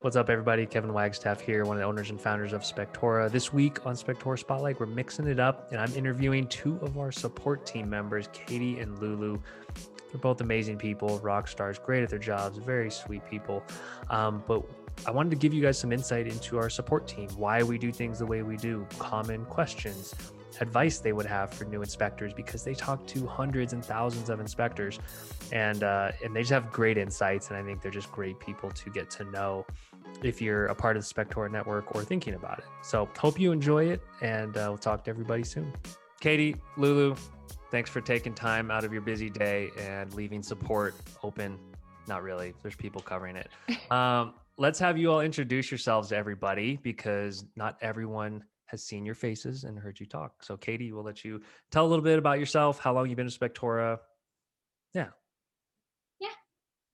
What's up, everybody? Kevin Wagstaff here, one of the owners and founders of Spectora. This week on Spectora Spotlight, we're mixing it up, and I'm interviewing two of our support team members, Katie and Lulu. They're both amazing people, rock stars, great at their jobs, very sweet people. But I wanted to give you guys some insight into our support team, why we do things the way we do, common questions, advice they would have for new inspectors, because they talk to hundreds and thousands of inspectors, and they just have great insights. And I think they're just great people to get to know if you're a part of the Spectora network or thinking about it. So hope you enjoy it, and we'll talk to everybody soon. Katie, Lulu, thanks for taking time out of your busy day and leaving support open. Not really, there's people covering it. Let's have you all introduce yourselves to everybody, because not everyone has seen your faces and heard you talk. So Katie, we'll let you tell a little bit about yourself, how long you've been a Spectora. Yeah.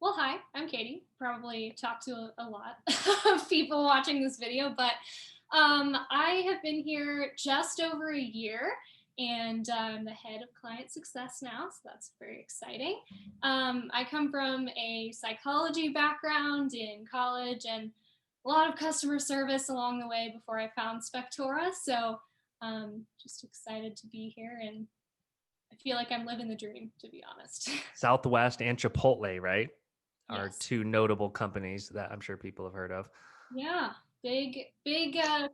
Well, hi, I'm Katie. Probably talked to a lot of people watching this video, but I have been here just over a year, and I'm the head of client success now, so that's very exciting. I come from a psychology background in college and a lot of customer service along the way before I found Spectora, so just excited to be here, and I feel like I'm living the dream, to be honest. Southwest and Chipotle, right? Are Yes. two notable companies that I'm sure people have heard of. Yeah, big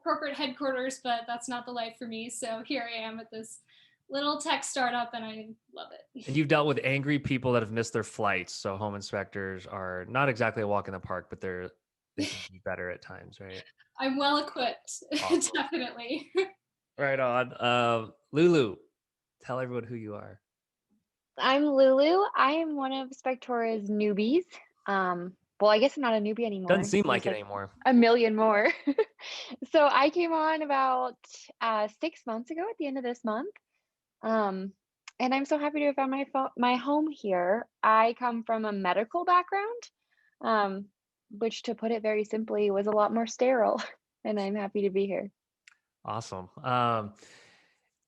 corporate headquarters, but that's not the life for me. So here I am at this little tech startup, and I love it. And you've dealt with angry people that have missed their flights. So home inspectors are not exactly a walk in the park, but they can be better at times, right? I'm well equipped, Awesome. definitely. Right on. Lulu, tell everyone who you are. I'm Lulu. I am one of Spectora's newbies. Well, I guess I'm not a newbie Doesn't anymore. seem like There's it like anymore. a million more. So I came on about 6 months ago at the end of this month. Um, and I'm so happy to have found my home here. I come from a medical background, um, which, to put it very simply, was a lot more sterile. And I'm happy to be here. Awesome.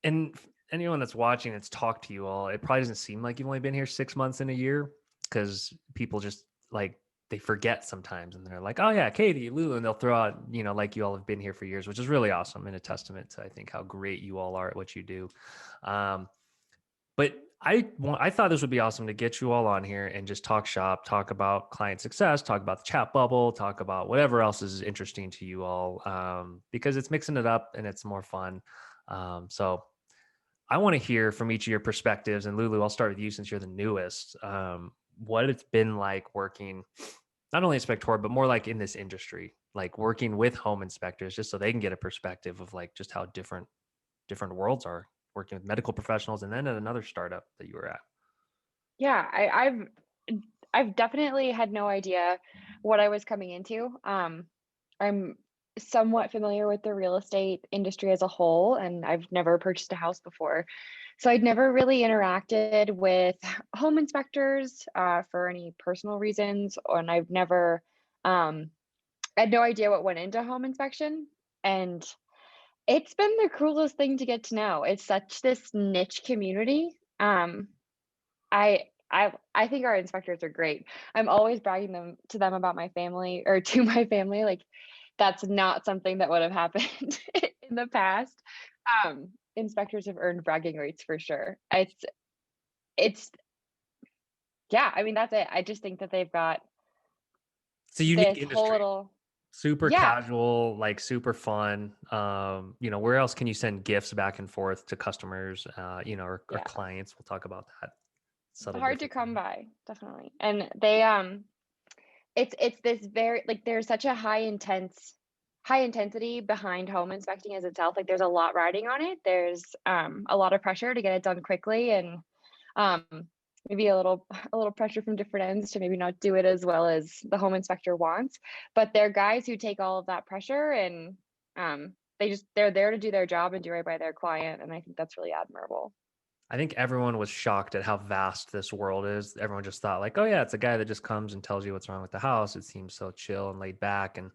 And anyone that's watching that's talked to you all, it probably doesn't seem like you've only been here 6 months in a year, because people just like they forget sometimes, and they're like, oh yeah, Katie, Lulu, and they'll throw out, like you all have been here for years, which is really awesome and a testament to, I think, how great you all are at what you do. But I thought this would be awesome to get you all on here and just talk shop, talk about client success, talk about the chat bubble, talk about whatever else is interesting to you all, because it's mixing it up and it's more fun. So I want to hear from each of your perspectives. And Lulu, I'll start with you since you're the newest. What it's been like working, not only at Spectora, but more like in this industry, like working with home inspectors, just so they can get a perspective of like just how different worlds are, working with medical professionals, and then at another startup that you were at. Yeah, I've definitely had no idea what I was coming into. I'm somewhat familiar with the real estate industry as a whole, and I've never purchased a house before. So I'd never really interacted with home inspectors for any personal reasons, and I've never, I had no idea what went into home inspection. And it's been the coolest thing to get to know. It's such this niche community. I think our inspectors are great. I'm always bragging to them about my family, or to my family. Like, that's not something that would have happened in the past. Inspectors have earned bragging rights for sure. It's yeah, I mean, that's it. I just think that they've got It's a unique this whole industry, little super yeah, casual, like super fun. Where else can you send gifts back and forth to customers, or yeah, clients? We'll talk about that subtle hard to difference. come by, definitely. And they it's this very, like, there's such a high intensity behind home inspecting as itself. Like, there's a lot riding on it. There's a lot of pressure to get it done quickly, and um maybe a little pressure from different ends to maybe not do it as well as the home inspector wants. But they're guys who take all of that pressure, and they're there to do their job and do right by their client, and I think that's really admirable. I think everyone was shocked at how vast this world is. Everyone just thought like, oh yeah, it's a guy that just comes and tells you what's wrong with the house. It seems so chill and laid back, and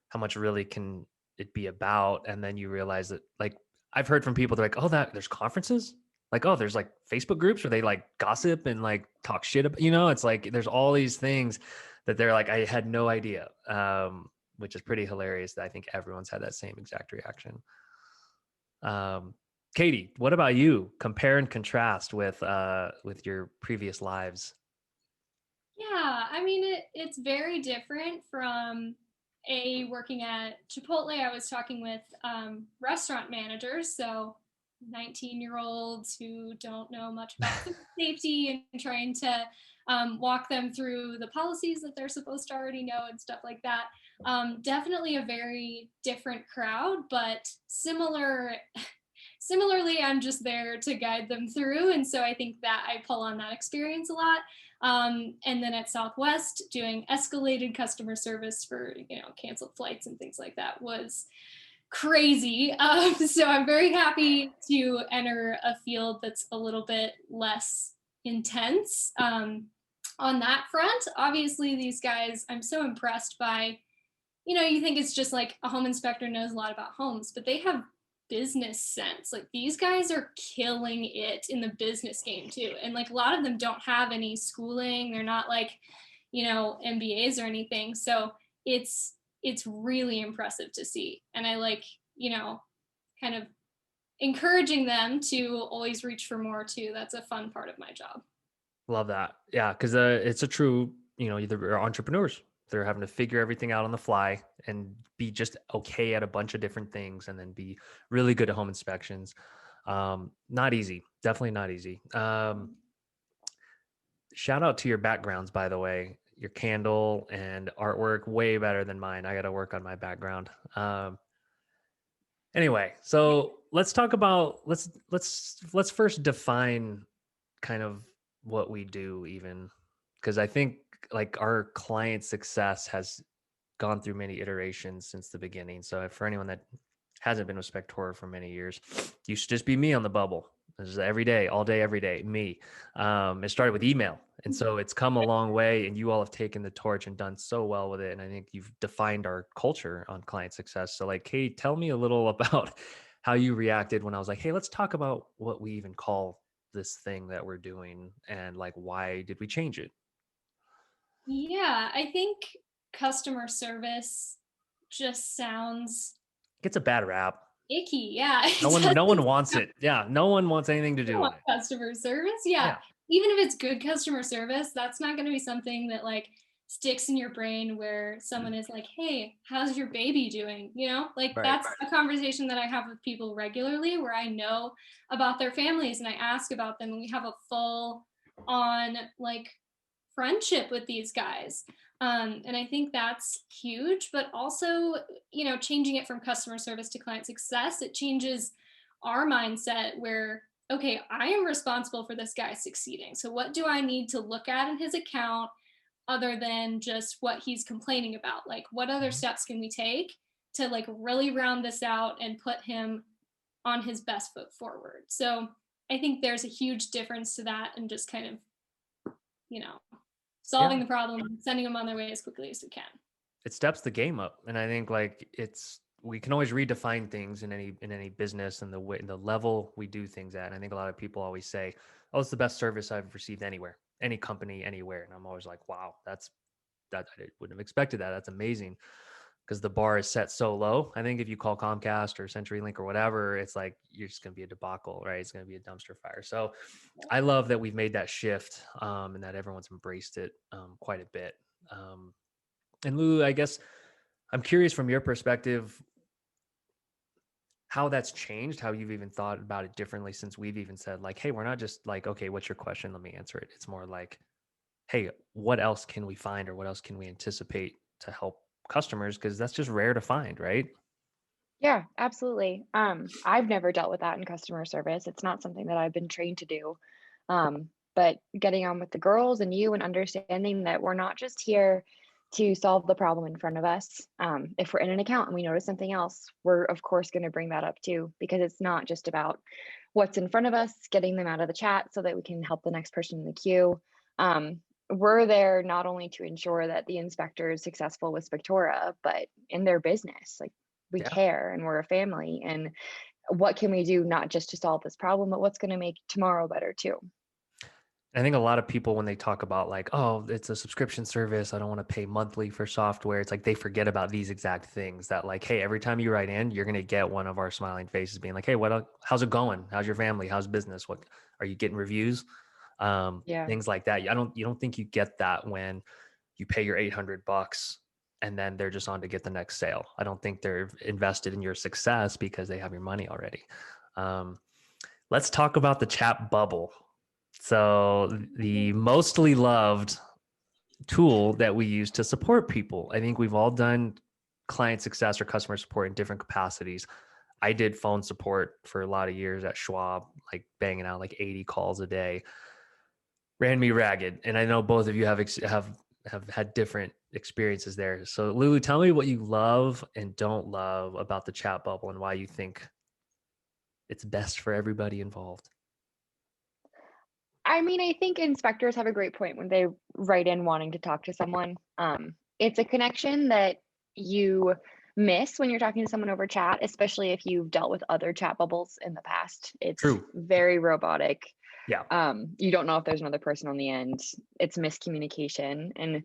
how much really can it be about? And then you realize that, like, I've heard from people, they're like, oh, that there's conferences, like, oh, there's like Facebook groups where they like gossip and like talk shit about, it's like there's all these things that they're like, I had no idea. which is pretty hilarious that I think everyone's had that same exact reaction. Katie, what about you? Compare and contrast with your previous lives. Yeah, I mean it's very different from working at Chipotle. I was talking with restaurant managers, so 19-year-olds who don't know much about food safety and trying to walk them through the policies that they're supposed to already know and stuff like that. Definitely a very different crowd, but similarly, I'm just there to guide them through. And so I think that I pull on that experience a lot. And then at Southwest, doing escalated customer service for, canceled flights and things like that was crazy. So I'm very happy to enter a field that's a little bit less intense. On that front, obviously, these guys, I'm so impressed by, you think it's just like a home inspector knows a lot about homes, but they have business sense. Like these guys are killing it in the business game too. And like a lot of them don't have any schooling. They're not like, MBAs or anything. So it's really impressive to see. And I like, kind of encouraging them to always reach for more too. That's a fun part of my job. Love that. Yeah, because it's a true, they're entrepreneurs. They're having to figure everything out on the fly and be just okay at a bunch of different things and then be really good at home inspections. Not easy. Definitely not easy. Shout out to your backgrounds, by the way. Your candle and artwork, way better than mine. I got to work on my background. Anyway, so let's talk about let's first define kind of what we do, even because I think like our client success has gone through many iterations since the beginning. So for anyone that hasn't been with Spectora for many years, you should just be me on the bubble. This is every day, all day, every day, me. It started with email. And so it's come a long way, and you all have taken the torch and done so well with it. And I think you've defined our culture on client success. So like, Kate, tell me a little about how you reacted when I was like, hey, let's talk about what we even call this thing that we're doing and like, why did we change it? Yeah, I think customer service just sounds It's a bad rap. icky. Yeah, it No one doesn't wants it. Yeah. No one wants anything to do with want it. customer service. Yeah. Yeah. Even if it's good customer service, that's not going to be something that like sticks in your brain where someone is like, "Hey, how's your baby doing?" Like Right. that's a conversation that I have with people regularly where I know about their families and I ask about them and we have a full on like friendship with these guys. And I think that's huge, but also, changing it from customer service to client success, it changes our mindset where, okay, I am responsible for this guy succeeding. So what do I need to look at in his account other than just what he's complaining about? Like what other Mhm. steps can we take to like really round this out and put him on his best foot forward? So I think there's a huge difference to that and just kind of, you know, Yeah. solving the problem, sending them on their way as quickly as we can. It steps the game up. And I think like we can always redefine things in any business and the way, the level we do things at. And I think a lot of people always say, oh, it's the best service I've received anywhere, any company, anywhere. And I'm always like, wow, that I wouldn't have expected that. That's amazing. Because the bar is set so low. I think if you call Comcast or CenturyLink or whatever, it's like you're just going to be a debacle, right? It's going to be a dumpster fire. So I love that we've made that shift and that everyone's embraced it quite a bit. And Lulu, I guess I'm curious from your perspective how that's changed, how you've even thought about it differently since we've even said like, hey, we're not just like, okay, what's your question? Let me answer it. It's more like, hey, what else can we find or what else can we anticipate to help customers? Because that's just rare to find, right? Yeah, absolutely. I've never dealt with that in customer service. It's not something that I've been trained to do. But getting on with the girls and you and understanding that we're not just here to solve the problem in front of us. If we're in an account and we notice something else, we're of course going to bring that up too, because it's not just about what's in front of us, getting them out of the chat so that we can help the next person in the queue. We're there not only to ensure that the inspector is successful with Spectora, but in their business. Like we Yeah. care and we're a family. And what can we do not just to solve this problem, but what's going to make tomorrow better too? I think a lot of people, when they talk about like, oh, it's a subscription service, I don't want to pay monthly for software. It's like they forget about these exact things that like, hey, every time you write in, you're going to get one of our smiling faces being like, hey, how's it going? How's your family? How's business? What are you getting reviews? Yeah. Things like that. You don't think you get that when you pay your $800 and then they're just on to get the next sale. I don't think they're invested in your success because they have your money already. Um, let's talk about the chat bubble. So the mostly loved tool that we use to support people. I think we've all done client success or customer support in different capacities. I did phone support for a lot of years at Schwab, like banging out like 80 calls a day. Ran me ragged, and I know both of you have had different experiences there. So Lulu, tell me what you love and don't love about the chat bubble and why you think it's best for everybody involved. I mean, I think inspectors have a great point when they write in wanting to talk to someone. It's a connection that you miss when you're talking to someone over chat, especially if you've dealt with other chat bubbles in the past. It's True. very robotic. Yeah. You don't know if there's another person on the end. It's miscommunication, and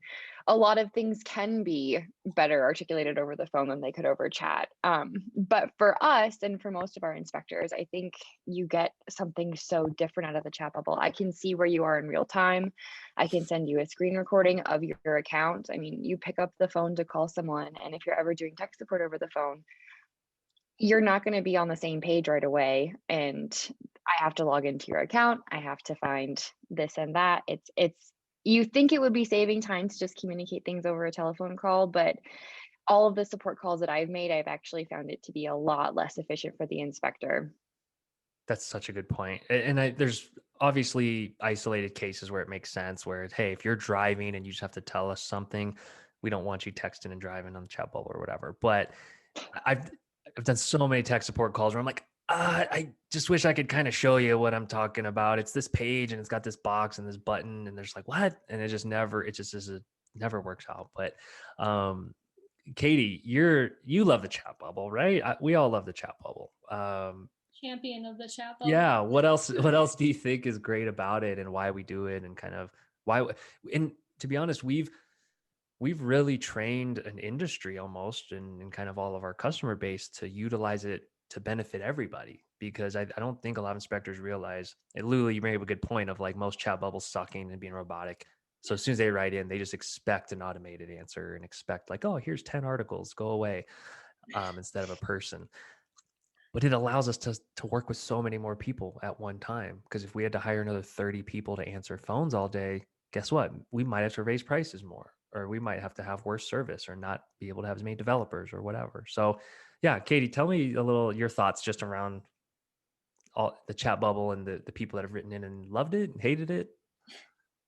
a lot of things can be better articulated over the phone than they could over chat. But for us and for most of our inspectors, I think you get something so different out of the chat bubble. I can see where you are in real time. I can send you a screen recording of your account. I mean, you pick up the phone to call someone, and if you're ever doing tech support over the phone, you're not going to be on the same page right away, and I have to log into your account, I have to find this and that. It's you think it would be saving time to just communicate things over a telephone call, but all of the support calls that I've made, I've actually found it to be a lot less efficient for the inspector. That's such a good point. There's obviously isolated cases where it makes sense where, hey, if you're driving and you just have to tell us something, we don't want you texting and driving on the chat bubble or whatever. But I've I've done so many tech support calls where I'm like, I just wish I could kind of show you what I'm talking about. It's this page and it's got this box and this button, and there's like, what? And it just is never works out. But Katie, you love the chat bubble, right? We all love the chat bubble. Champion of the chat bubble. Yeah. What else do you think is great about it and why we do it and kind of why, and to be honest, we've really trained an industry almost and kind of all of our customer base to utilize it to benefit everybody, because I don't think a lot of inspectors realize, and Lulu, you made a good point of like most chat bubbles sucking and being robotic. So as soon as they write in, they just expect an automated answer and expect like, oh, here's 10 articles, go away, instead of a person. But it allows us to work with so many more people at one time. Because if we had to hire another 30 people to answer phones all day, guess what? We might have to raise prices more, or we might have to have worse service or not be able to have as many developers or whatever. So yeah, Katie, tell me a little your thoughts just around all the chat bubble and the people that have written in and loved it and hated it.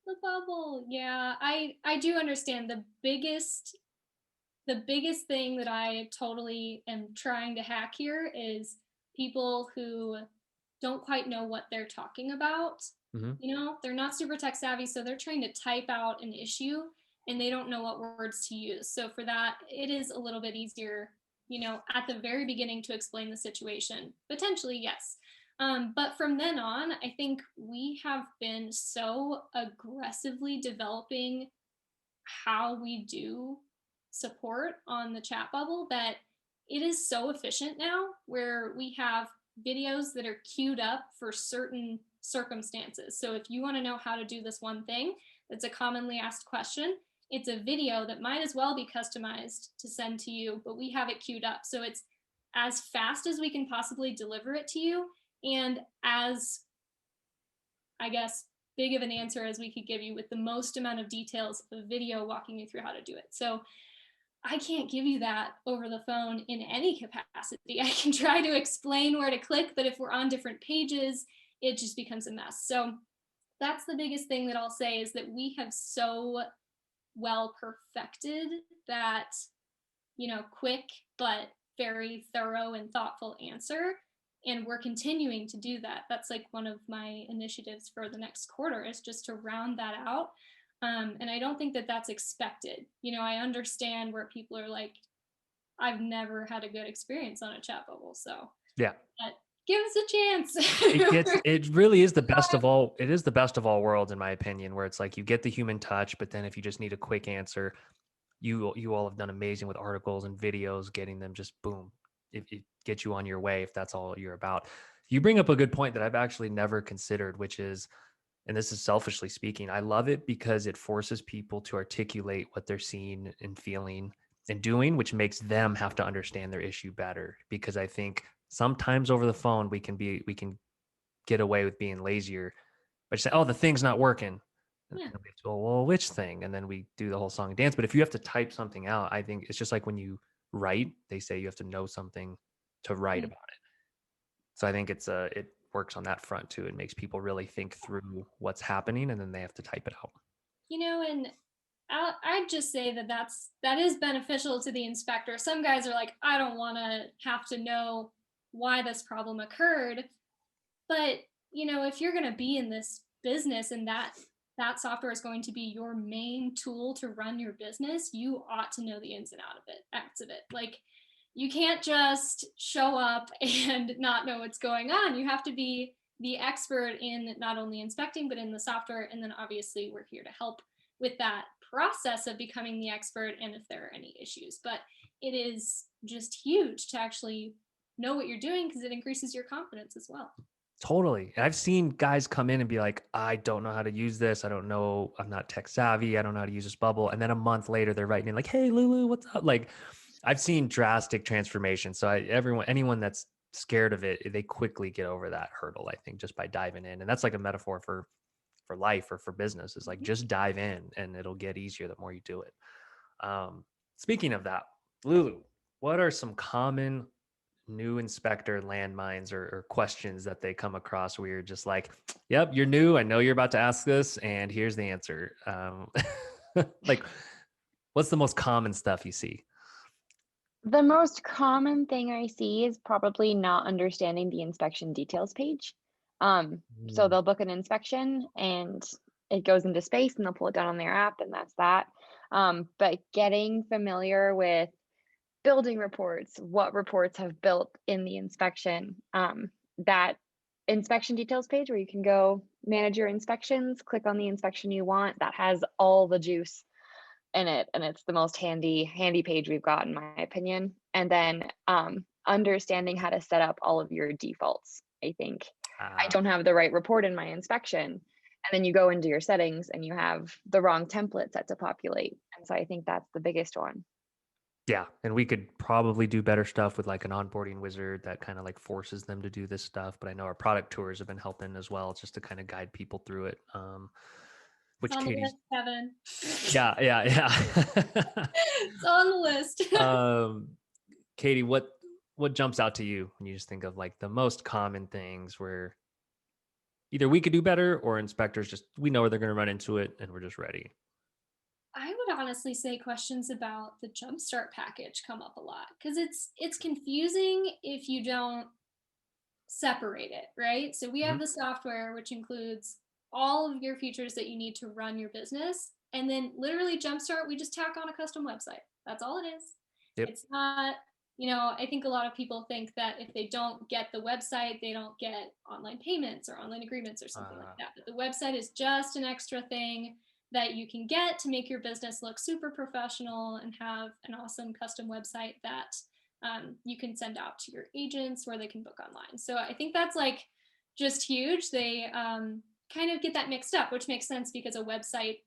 The bubble. Yeah, I do understand the biggest thing that I totally am trying to hack here is people who don't quite know what they're talking about. Mm-hmm. They're not super tech savvy, so they're trying to type out an issue and they don't know what words to use. So for that, it is a little bit easier, at the very beginning to explain the situation. Potentially, yes. But from then on, I think we have been so aggressively developing how we do support on the chat bubble that it is so efficient now, where we have videos that are queued up for certain circumstances. So if you want to know how to do this one thing that's a commonly asked question, it's a video that might as well be customized to send to you, but we have it queued up. So it's as fast as we can possibly deliver it to you, and as, I guess, big of an answer as we could give you with the most amount of details of a video walking you through how to do it. So I can't give you that over the phone in any capacity. I can try to explain where to click, but if we're on different pages, it just becomes a mess. So that's the biggest thing that I'll say, is that we have so well perfected that, quick but very thorough and thoughtful answer. And we're continuing to do that. That's like one of my initiatives for the next quarter, is just to round that out. And I don't think that that's expected. I understand where people are like, I've never had a good experience on a chat bubble. So Yeah. but give us a chance. It really is the best of all. It is the best of all worlds, in my opinion, where it's like you get the human touch, but then if you just need a quick answer, you all have done amazing with articles and videos, getting them just boom, it gets you on your way if that's all you're about. You bring up a good point that I've actually never considered, which is, and this is selfishly speaking, I love it because it forces people to articulate what they're seeing and feeling and doing, which makes them have to understand their issue better. Because I think sometimes over the phone we can get away with being lazier, but say, oh, the thing's not working. And Yeah. we have to go, well, which thing? And then we do the whole song and dance. But if you have to type something out, I think it's just like when you write, they say you have to know something to write Mm. about it. So I think it works on that front too. It makes people really think through what's happening and then they have to type it out. And I'd just say that is beneficial to the inspector. Some guys are like, I don't want to have to know why this problem occurred, but if you're going to be in this business and that software is going to be your main tool to run your business, you ought to know the ins and outs of it. Like, you can't just show up and not know what's going on. You have to be the expert in not only inspecting but in the software, and then obviously we're here to help with that process of becoming the expert and if there are any issues. But it is just huge to actually know what you're doing because it increases your confidence as well. Totally. And I've seen guys come in and be like, I don't know how to use this. I don't know. I'm not tech savvy. I don't know how to use this bubble. And then a month later, they're writing in like, hey, Lulu, what's up? Like, I've seen drastic transformation. So anyone that's scared of it, they quickly get over that hurdle, I think, just by diving in. And that's like a metaphor for life or for business, is like, just dive in and it'll get easier the more you do it. Speaking of that, Lulu, what are some common new inspector landmines or questions that they come across where you're just like, yep, you're new. I know you're about to ask this, and here's the answer. Like, what's the most common stuff you see? The most common thing I see is probably not understanding the inspection details page. So Mm, they'll book an inspection and it goes into space and they'll pull it down on their app and that's that. But getting familiar with building reports, what reports have built in the inspection, that inspection details page where you can go manage your inspections, click on the inspection you want, that has all the juice in it, and it's the most handy page we've got in my opinion. And then understanding how to set up all of your defaults. I think I don't have the right report in my inspection, and then you go into your settings and you have the wrong template set to populate, and so I think that's the biggest one. yeah. And we could probably do better stuff with like an onboarding wizard that kind of like forces them to do this stuff. But I know our product tours have been helping as well, just to kind of guide people through it. It's Which on the Katie's, list, Kevin. yeah. It's on the list. Katie, what jumps out to you when you just think of like the most common things where either we could do better or inspectors just, we know where they're going to run into it and we're just ready? I would honestly say questions about the jumpstart package come up a lot because it's confusing if you don't separate it, right? So we Mhm. have the software which includes all of your features that you need to run your business, and then literally jumpstart, we just tack on a custom website. That's all it is. Yep. It's not, I think a lot of people think that if they don't get the website, they don't get online payments or online agreements or something like Uh, that. But the website is just an extra thing that you can get to make your business look super professional and have an awesome custom website that you can send out to your agents where they can book online. So I think that's like just huge. They kind of get that mixed up, which makes sense because a website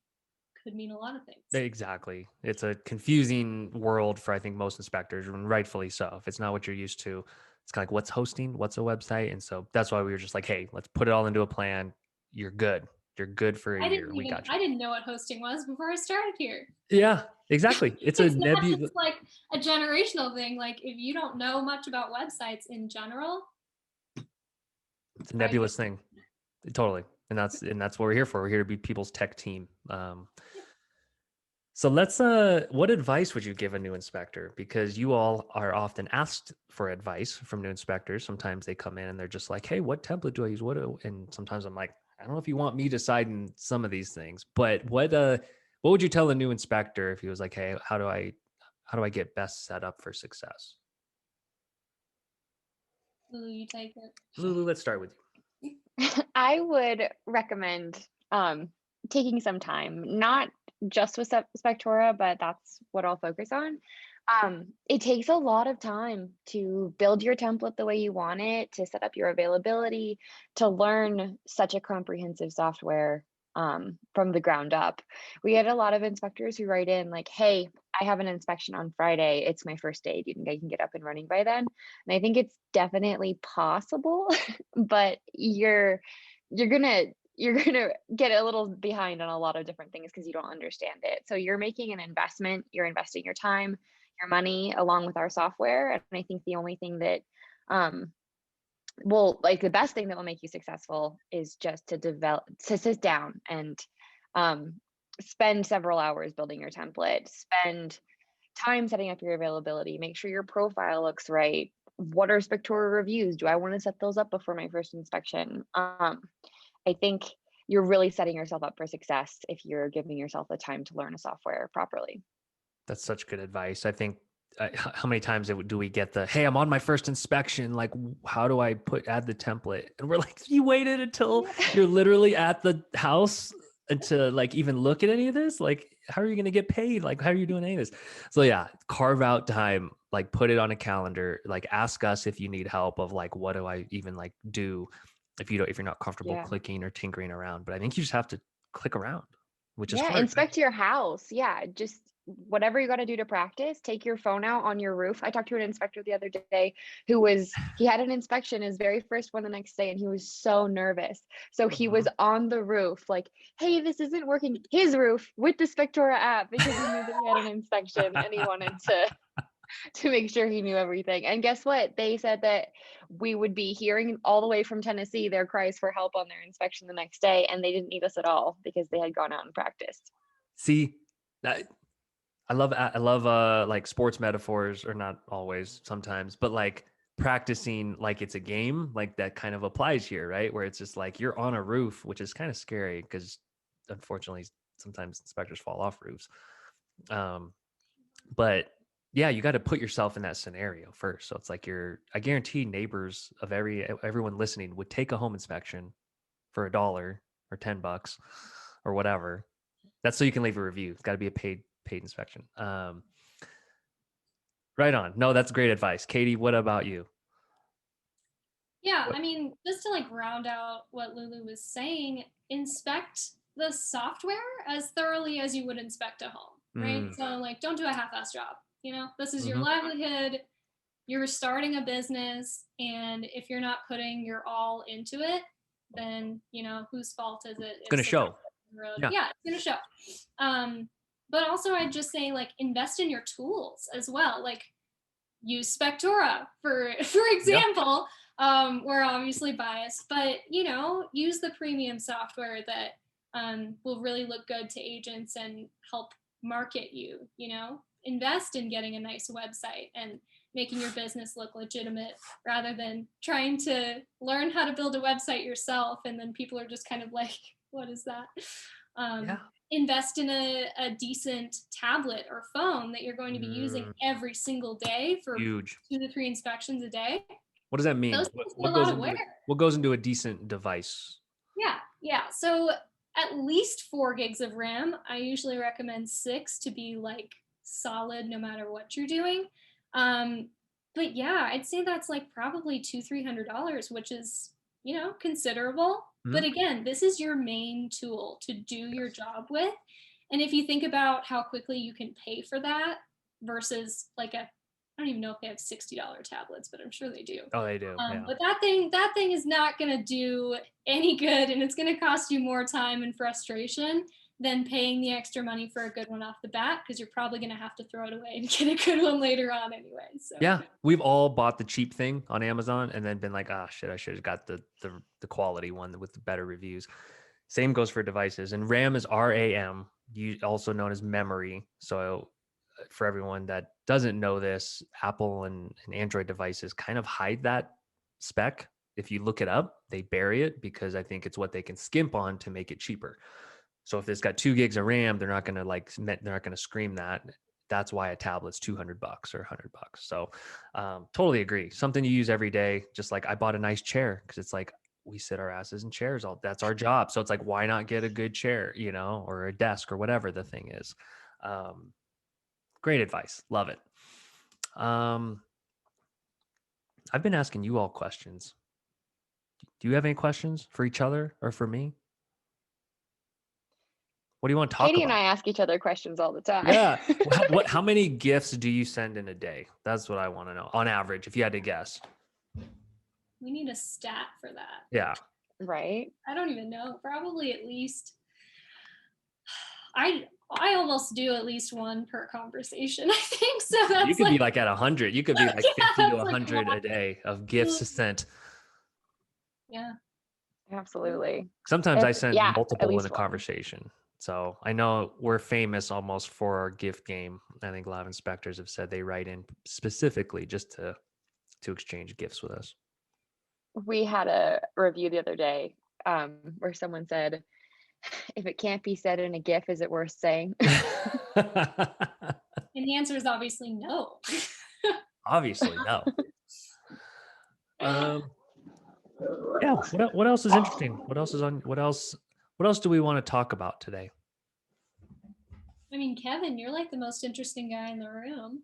could mean a lot of things. exactly. It's a confusing world for, I think, most inspectors, and rightfully so. If it's not what you're used to, it's kind of like, what's hosting? What's a website? And so that's why we were just like, hey, let's put it all into a plan. You're good. You're good for a year. We got you. I didn't know what hosting was before I started here. Yeah, exactly. It's a It's not nebulous. just like a generational thing. Like, if you don't know much about websites in general, It's a I nebulous thing. Totally. And that's what we're here for. We're here to be people's tech team. So what advice would you give a new inspector? Because you all are often asked for advice from new inspectors. Sometimes they come in and they're just like, hey, what template do I use? And sometimes I'm like, I don't know if you want me deciding some of these things, but what would you tell a new inspector if he was like, hey, how do I get best set up for success? Lulu, you take it. Lulu, let's start with you. I would recommend taking some time, not just with Spectora, but that's what I'll focus on. It takes a lot of time to build your template the way you want it, to set up your availability, to learn such a comprehensive software from the ground up. We had a lot of inspectors who write in like, "Hey, I have an inspection on Friday. It's my first day. Do you think I can get up and running by then?" And I think it's definitely possible, but you're gonna you're gonna get a little behind on a lot of different things because you don't understand it. So you're making an investment. You're investing your time, your money, along with our software. And I think the only thing that um, like the best thing that will make you successful is just to sit down and um, spend several hours building your template, spend time setting up your availability, make sure your profile looks right. What are Spectora reviews? Do I want to set those up before my first inspection? I think you're really setting yourself up for success if you're giving yourself the time to learn a software properly. That's such good advice. I think how many times do we get the, hey, I'm on my first inspection. Like, how do I add the template? And we're like, you waited until you're literally at the house to like even look at any of this? Like, how are you going to get paid? Like, how are you doing any of this? So yeah, carve out time, like put it on a calendar, like ask us if you need help of like, what do I even like do if you're not comfortable Yeah. clicking or tinkering around. But I think you just have to click around, which is Yeah, hard. inspect your house. Yeah, just whatever you got to do to practice, take your phone out on your roof. I talked to an inspector the other day he had an inspection, his very first one the next day, and he was so nervous. So he was on the roof, like, hey, this isn't working. His roof with the Spectora app because he knew that he had an inspection and he wanted to make sure he knew everything. And guess what? They said that we would be hearing all the way from Tennessee their cries for help on their inspection the next day, and they didn't need us at all because they had gone out and practiced. See, I love like sports metaphors, or not always, sometimes, but like practicing like it's a game, like that kind of applies here, right? Where it's just like you're on a roof, which is kind of scary because unfortunately sometimes inspectors fall off roofs. Um, but yeah, you got to put yourself in that scenario first. So it's like I guarantee neighbors of everyone listening would take a home inspection for $1 or $10 or whatever. That's so you can leave a review. It's got to be a paid inspection. Right on. No, that's great advice. Katie, what about you? Yeah, I mean, just to like round out what Lulu was saying, inspect the software as thoroughly as you would inspect a home, right? Mm, So like don't do a half-ass job. You know, this is your mhm. livelihood. You're starting a business, and if you're not putting your all into it, then you know whose fault is it It's if going to something show. goes the road? Yeah. Yeah, it's gonna show. But also I'd just say like invest in your tools as well. Like use Spectora for Yeah. example. We're obviously biased, but you know, use the premium software that will really look good to agents and help market you. You know, invest in getting a nice website and making your business look legitimate rather than trying to learn how to build a website yourself and then people are just kind of like, what is that? Yeah. Invest in a decent tablet or phone that you're going to be using Mm, every single day for huge. 2 to 3 inspections a day. What does that mean? Those things get a What lot goes of into wear. what goes into a decent device? Yeah, yeah. So at least 4 gigs of RAM. I usually recommend 6 to be like solid no matter what you're doing. Um, but yeah, I'd say that's like probably $200-300, which is, you know, considerable. Mhm. But again, this is your main tool to do your Yes. job with. And if you think about how quickly you can pay for that versus like I don't even know if they have $60 tablets, but I'm sure they do. Oh, they do. Yeah. But that thing is not going to do any good, and it's going to cost you more time and frustration than paying the extra money for a good one off the bat because you're probably going to have to throw it away and get a good one later on anyway. So Yeah, we've all bought the cheap thing on Amazon and then been like, ah, shit, I should have got the quality one with the better reviews. Same goes for devices, and RAM is RAM, also known as memory. So for everyone that doesn't know this, Apple and Android devices kind of hide that spec. If you look it up, they bury it because I think it's what they can skimp on to make it cheaper. So if it's got 2 gigs of RAM, they're not going to scream that. that's why a tablet's $200 or $100. So totally agree. Something you use every day. Just like I bought a nice chair because it's like we sit our asses in chairs that's our job. So it's like, why not get a good chair, or a desk or whatever the thing is. Great advice. Love it. I've been asking you all questions. Do you have any questions for each other or for me? What do you want to talk Katie about? and I ask each other questions all the time. Yeah. How many gifts do you send in a day? That's what I want to know. On average, if you had to guess. We need a stat for that. Yeah. Right. I don't even know. Probably at least. I almost do at least one per conversation, I think. So that's you could be like at 100. You could be like 50 to 100 like a day of gifts sent. Yeah. Absolutely. Sometimes I It's, send yeah, at multiple in least a one. conversation. So I know we're famous almost for our gift game. I think a lot of inspectors have said they write in specifically just to exchange gifts with us. We had a review the other day where someone said, if it can't be said in a GIF, is it worth saying? And the answer is obviously no. Obviously, no. Yeah. What else is interesting? What else do we want to talk about today? I mean, Kevin, you're like the most interesting guy in the room.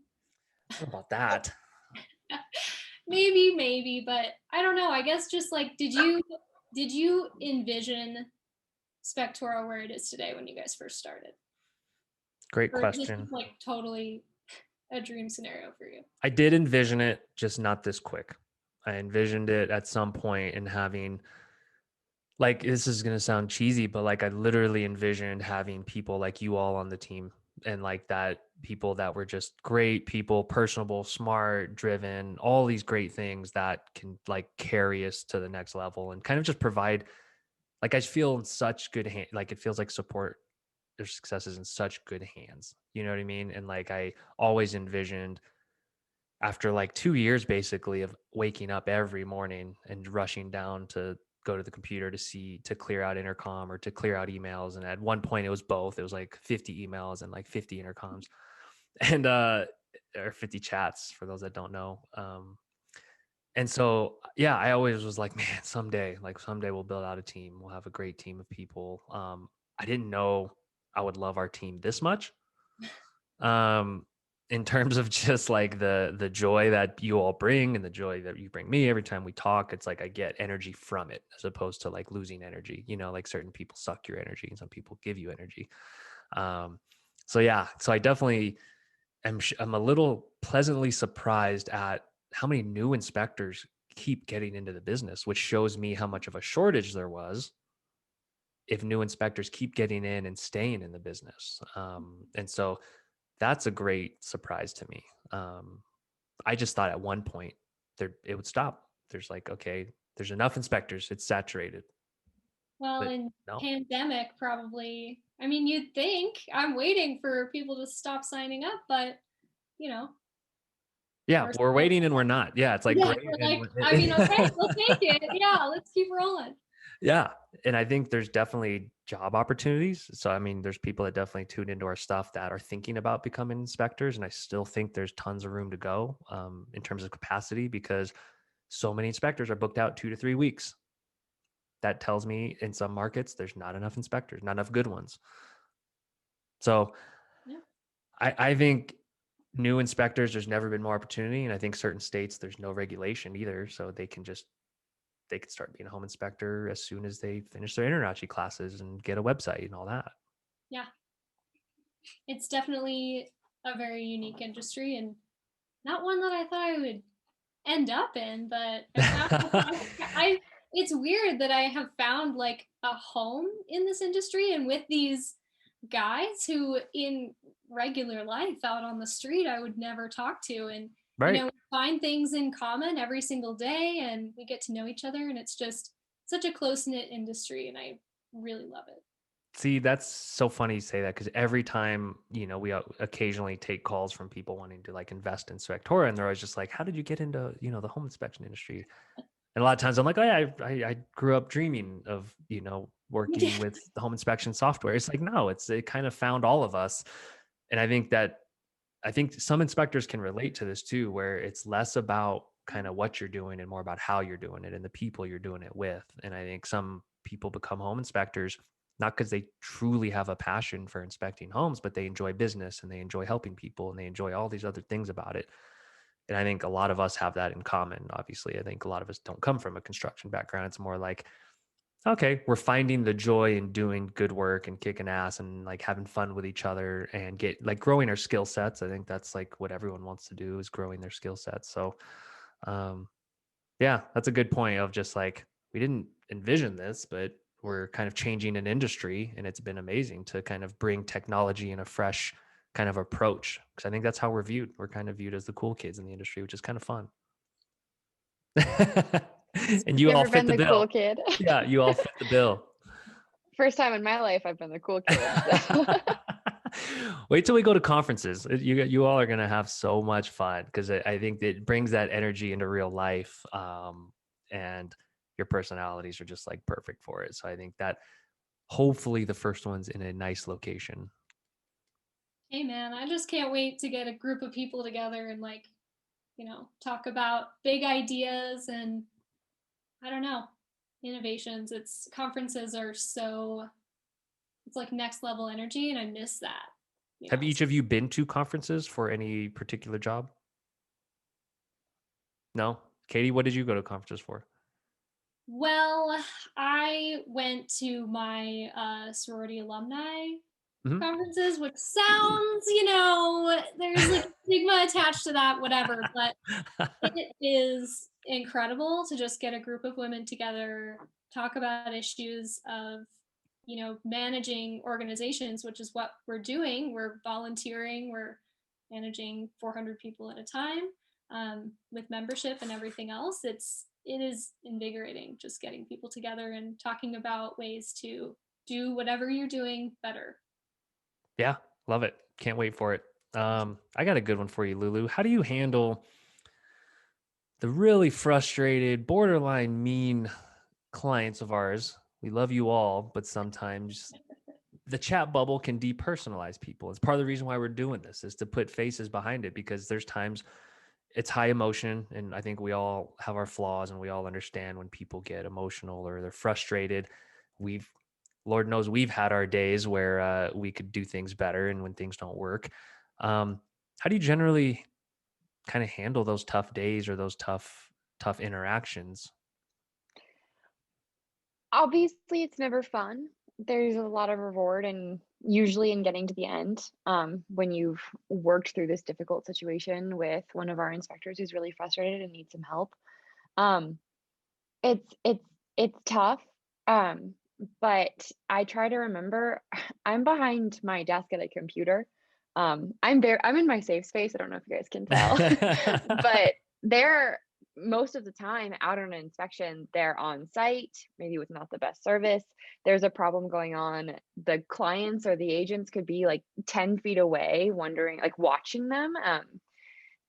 What about that? Maybe, but I don't know. I guess just like, did you envision Spectora where it is today when you guys first started? Great Or is this question. like totally a dream scenario for you? I did envision it, just not this quick. I envisioned it at some point in having, like, this is going to sound cheesy, but like I literally envisioned having people like you all on the team, and like that, people that were just great people, personable, smart, driven, all these great things that can like carry us to the next level and kind of just provide, like, I feel in such good hands. Like it feels like support their success is in such good hands. You know what I mean? And like I always envisioned, after like 2 years basically of waking up every morning and rushing down to go to the computer to clear out intercom or to clear out emails. And at one point it was both. It was like 50 emails and like 50 intercoms and or 50 chats for those that don't know. And so yeah, I always was like, man, someday we'll build out a team. We'll have a great team of people. I didn't know I would love our team this much. In terms of just like the joy that you all bring and the joy that you bring me every time we talk, it's like I get energy from it as opposed to like losing energy. Like certain people suck your energy and some people give you energy. So yeah, so I definitely I'm a little pleasantly surprised at how many new inspectors keep getting into the business, which shows me how much of a shortage there was if new inspectors keep getting in and staying in the business. And so that's a great surprise to me. I just thought at one point it would stop. There's like, okay, there's enough inspectors, it's saturated. Well, But in no. pandemic, probably. I mean, you'd think. I'm waiting for people to stop signing up, but Yeah, we're waiting and we're not. Yeah, it's like yeah, great. we're like, I mean, okay, we'll take it. Yeah, let's keep rolling. Yeah. And I think there's definitely job opportunities. So, I mean, there's people that definitely tune into our stuff that are thinking about becoming inspectors. And I still think there's tons of room to go in terms of capacity because so many inspectors are booked out 2 to 3 weeks. That tells me in some markets, there's not enough inspectors, not enough good ones. So yeah. I think new inspectors, there's never been more opportunity. And I think certain states, there's no regulation either. So they could start being a home inspector as soon as they finish their InterNACHI classes and get a website and all that. Yeah. It's definitely a very unique industry and not one that I thought I would end up in, but it's weird that I have found like a home in this industry and with these guys who in regular life out on the street I would never talk to, and Right. we find things in common every single day and we get to know each other, and it's just such a close-knit industry and I really love it. See, that's so funny you say that because every time, we occasionally take calls from people wanting to like invest in Spectora, and they're always just like, how did you get into, the home inspection industry? And a lot of times I'm like, oh yeah, I grew up dreaming of, working with the home inspection software. It's like, no, it kind of found all of us. And I think that I think some inspectors can relate to this too, where it's less about kind of what you're doing and more about how you're doing it and the people you're doing it with. And I think some people become home inspectors not because they truly have a passion for inspecting homes, but they enjoy business and they enjoy helping people and they enjoy all these other things about it. And I think a lot of us have that in common. Obviously, I think a lot of us don't come from a construction background. It's more like, okay, we're finding the joy in doing good work and kicking ass and like having fun with each other and get like growing our skill sets. I think that's like what everyone wants to do, is growing their skill sets. So, um, yeah, that's a good point of just like, we didn't envision this, but we're kind of changing an industry, and it's been amazing to kind of bring technology in a fresh kind of approach. Cause I think that's how we're viewed. We're kind of viewed as the cool kids in the industry, which is kind of fun. And you all Never fit been the the bill. cool kid. Yeah, you all fit the bill. First time in my life I've been the cool kid. So. Wait till we go to conferences. You all are gonna have so much fun because I think it brings that energy into real life, and your personalities are just like perfect for it. So I think that hopefully the first one's in a nice location. Hey man, I just can't wait to get a group of people together and like, talk about big ideas and I don't know, innovations. It's conferences are so it's like next level energy and I miss that, Have each of you been to conferences for any particular job? No? Katie, what did you go to conferences for? Well, I went to my sorority alumni Mhm. conferences, which sounds, there's like stigma attached to that, whatever, but it is incredible to just get a group of women together, talk about issues of, managing organizations, which is what we're doing. We're volunteering, we're managing 400 people at a time, with membership and everything else. It is invigorating just getting people together and talking about ways to do whatever you're doing better. Yeah, love it. Can't wait for it. I got a good one for you, Lulu. How do you handle the really frustrated, borderline mean clients of ours? We love you all, but sometimes the chat bubble can depersonalize people. It's part of the reason why we're doing this, is to put faces behind it, because there's times it's high emotion, and I think we all have our flaws and we all understand when people get emotional or they're frustrated. We've Lord knows we've had our days where we could do things better and when things don't work. How do you generally kind of handle those tough days or those tough interactions? Obviously, it's never fun. There's a lot of reward and usually in getting to the end, when you've worked through this difficult situation with one of our inspectors who's really frustrated and needs some help. Um, it's tough, um, but I try to remember I'm behind my desk at a computer. I'm in my safe space. I don't know if you guys can tell, but they're most of the time out on an inspection, they're on site, maybe with not the best service. There's a problem going on. The clients or the agents could be like 10 feet away, wondering, like watching them.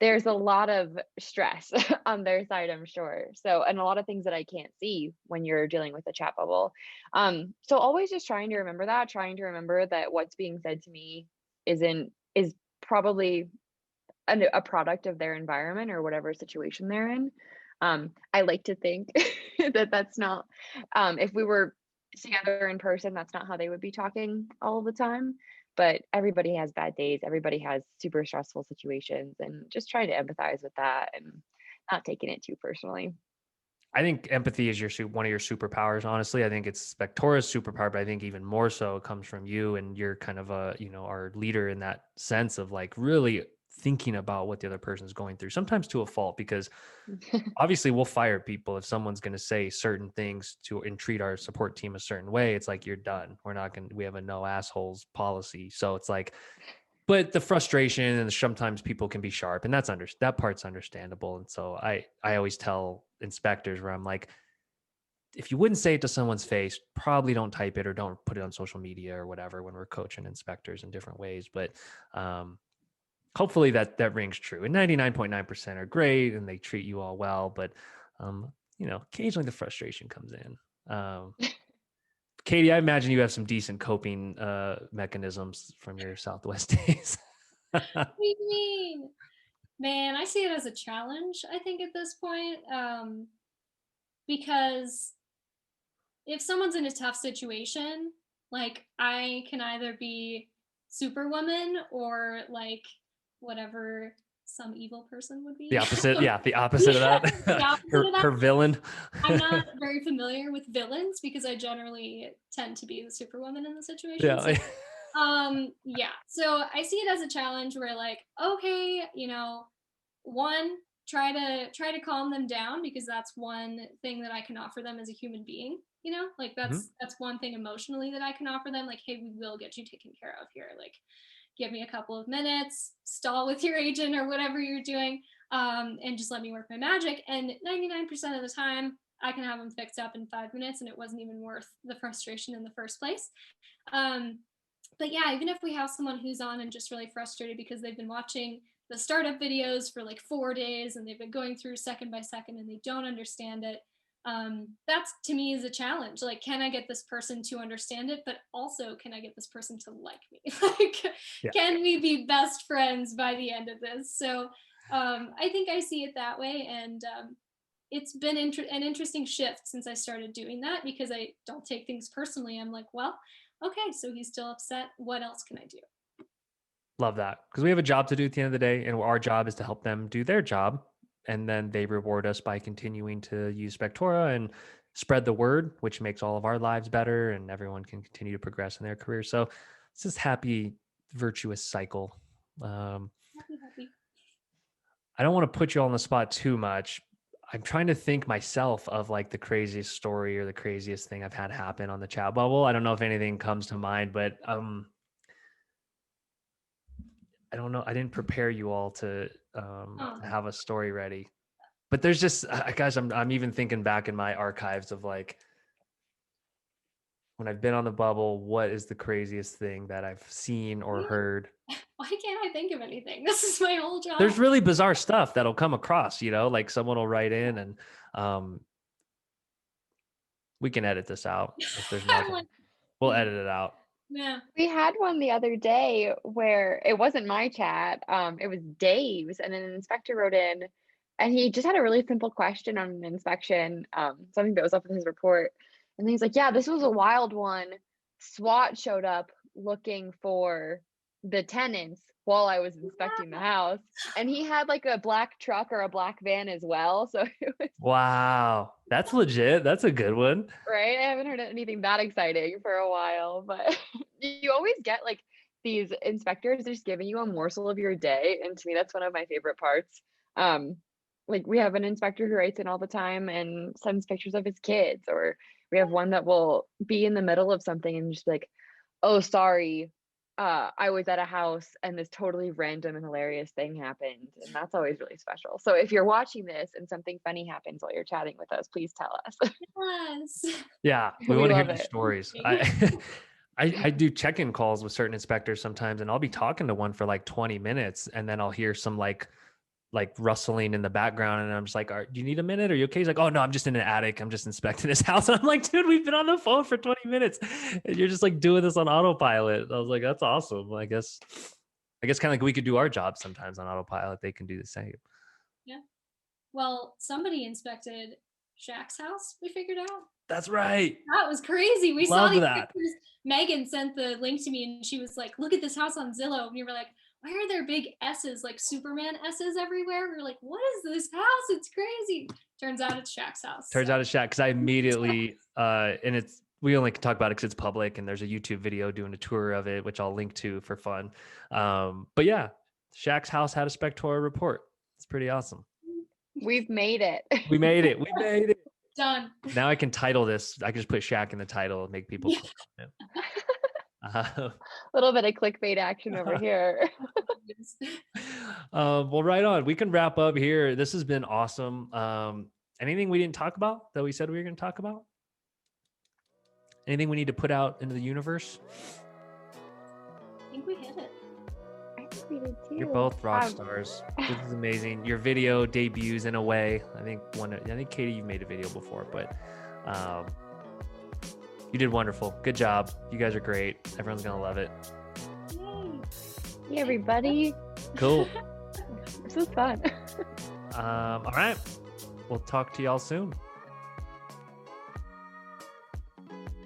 There's a lot of stress on their side, I'm sure. So, and a lot of things that I can't see when you're dealing with a chat bubble. So always just trying to remember that, trying to remember that what's being said to me is probably a product of their environment or whatever situation they're in. I like to think that that's not, if we were together in person, that's not how they would be talking all the time. But everybody has bad days. Everybody has super stressful situations, and just try to empathize with that and not taking it too personally. I think empathy is one of your superpowers. Honestly, I think it's Spectora's superpower, but I think even more so it comes from you, and you're kind of our leader in that sense of like really thinking about what the other person's going through, sometimes to a fault, because obviously we'll fire people if someone's going to say certain things to and treat our support team a certain way. It's like, you're done. We have a no assholes policy. So it's like, but the frustration and sometimes people can be sharp, and that part's understandable. And so I always tell inspectors where I'm like, if you wouldn't say it to someone's face, probably don't type it or don't put it on social media or whatever when we're coaching inspectors in different ways. But hopefully that rings true. And 99.9% are great and they treat you all well, but occasionally the frustration comes in. Katie, I imagine you have some decent coping mechanisms from your Southwest days. What do you mean? Man, I see it as a challenge, I think, at this point. Because if someone's in a tough situation, like I can either be superwoman or like whatever some evil person would be. The opposite. Yeah, the opposite of that. The opposite of that. Her villain. I'm not very familiar with villains because I generally tend to be the superwoman in the situation. Yeah. Yeah. So I see it as a challenge where like, okay, one, try to calm them down because that's one thing that I can offer them as a human being. Like that's one thing emotionally that I can offer them. Like, hey, we will get you taken care of here. Like, give me a couple of minutes, stall with your agent or whatever you're doing, and just let me work my magic. And 99% of the time, I can have them fixed up in 5 minutes, and it wasn't even worth the frustration in the first place. But yeah, even if we have someone who's on and just really frustrated because they've been watching the startup videos for like 4 days and they've been going through second by second and they don't understand it, that's to me is a challenge. Like, can I get this person to understand it, but also can I get this person to like me? Like, can we be best friends by the end of this? So I think I see it that way, and it's been an interesting shift since I started doing that because I don't take things personally. I'm like, well, okay, so he's still upset. What else can I do? Love that, because we have a job to do at the end of the day, and our job is to help them do their job. And then they reward us by continuing to use Spectora and spread the word, which makes all of our lives better and everyone can continue to progress in their career. So it's this happy, virtuous cycle. Happy. I don't want to put you all on the spot too much. I'm trying to think myself of like the craziest story or the craziest thing I've had happen on the chat bubble. I don't know if anything comes to mind, but I don't know. I didn't prepare you all to have a story ready, but there's just, guys, I'm even thinking back in my archives of like, when I've been on the bubble, what is the craziest thing that I've seen or heard? Why can't I think of anything? This is my whole job. There's really bizarre stuff that'll come across, like someone will write in and we can edit this out if there's nothing. We'll edit it out. Yeah. We had one the other day where it wasn't my chat, it was Dave's, and an inspector wrote in and he just had a really simple question on an inspection, something that was up in his report. And he's like, yeah, this was a wild one. SWAT showed up looking for the tenants while I was inspecting the house. And he had like a black truck or a black van as well. So it was, wow, that's legit. That's a good one. Right? I haven't heard anything that exciting for a while, but you always get like these inspectors just giving you a morsel of your day. And to me, that's one of my favorite parts. Like we have an inspector who writes in all the time and sends pictures of his kids, or we have one that will be in the middle of something and just be like, oh, sorry, I was at a house and this totally random and hilarious thing happened. And that's always really special. So if you're watching this and something funny happens while you're chatting with us, please tell us. Yes. Yeah, we want to hear the it. stories. I do check-in calls with certain inspectors sometimes, and I'll be talking to one for like 20 minutes, and then I'll hear some like rustling in the background, and I'm just like, do you need a minute? Are you okay? He's like, oh no, I'm just in an attic. I'm just inspecting his house. And I'm like, dude, we've been on the phone for 20 minutes. And you're just like doing this on autopilot. I was like, that's awesome. I guess kind of like we could do our job sometimes on autopilot. They can do the same. Yeah. Well, somebody inspected Shaq's house, we figured out. That's right. That was crazy. We Love saw these that. pictures. Megan sent the link to me and she was like, look at this house on Zillow. And we were like, why are there big S's, like Superman S's everywhere? We were like, what is this house? It's crazy. Turns out it's Shaq's house. Turns out it's Shaq, because I immediately, and we only can talk about it because it's public, and there's a YouTube video doing a tour of it, which I'll link to for fun. But yeah, Shaq's house had a Spectora report. It's pretty awesome. We've made it. We made it. We made it. Done. Now I can title this. I can just put Shaq in the title and make people click on it. A little bit of clickbait action over here. Well, right on. We can wrap up here. This has been awesome. Anything we didn't talk about that we said we were going to talk about? Anything we need to put out into the universe? I think we hit it. I think we did too. You're both rock stars. This is amazing. Your video debuts in a way. I think Katie, you've made a video before, but you did wonderful. Good job. You guys are great. Everyone's gonna love it. Yay, everybody. Cool. This is fun. All right. We'll talk to y'all soon.